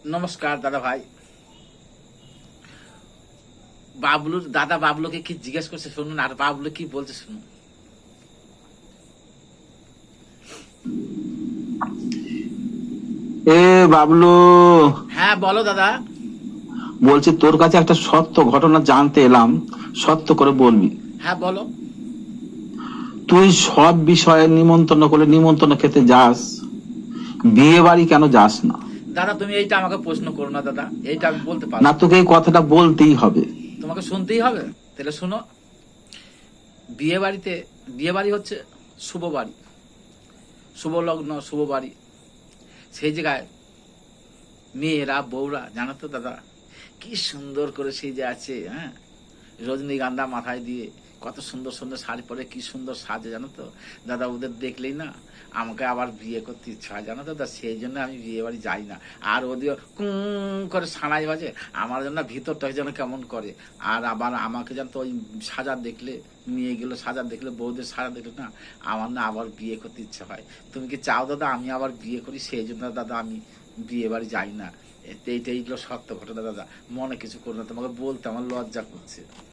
নমস্কার দাদা ভাই। বাবলুর দাদা বাবলুকে কি জিজ্ঞেস করছে শুনুন, আর বাবলু কি বলছে শুনুন। এ বাবলু, হ্যাঁ বলো দাদা। বলছি তোর কাছে একটা সত্য ঘটনা জানতে এলাম, সত্য করে বলবি। হ্যাঁ বলো। তুই সব বিষয়ে নিমন্ত্রণ করলে নিমন্ত্রণ খেতে যাস, বিয়ে বাড়ি কেন যাস না? দাদা তুমি এইটা আমাকে প্রশ্ন করো না দাদা, এইটা আমি বলতে না, পারবো না। তোকে এই কথাটা বলতেই হবে। তোমাকে শুনতেই হবে। তাহলে শুনো, বিয়ে বাড়িতে, বিয়ে বাড়ি হচ্ছে শুভ বাড়ি, শুভ লগ্ন, শুভ বাড়ি। সেই জায়গায় মেয়েরা বউরা জানো তো দাদা কি সুন্দর করে সেই যে আছে, হ্যাঁ, রজনীগন্ধা মাথায় দিয়ে কত সুন্দর সুন্দর শাড়ি পরে কি সুন্দর সাজে জানো তো দাদা। ওদের দেখলেই না আমাকে আবার বিয়ে করতে ইচ্ছা হয় জানো তো দাদা। সেই জন্য আমি বিয়ে বাড়ি যাই না। আর ওদের করে সানাই বাজে, আমার জন্য ভিতরটা যেন কেমন করে। আর আবার আমাকে যেন তো ওই সাজা দেখলে, মেয়েগুলো সাজা দেখলে, বউদের সাজা দেখলে না আমার না আবার বিয়ে করতে ইচ্ছা হয়। তুমি কি চাও দাদা আমি আবার বিয়ে করি? সেই জন্য দাদা আমি বিয়ে বাড়ি যাই না। এইগুলো সত্য ঘটনা দাদা, মনে কিছু করো না, তোমাকে বলতে আমার লজ্জা করছে।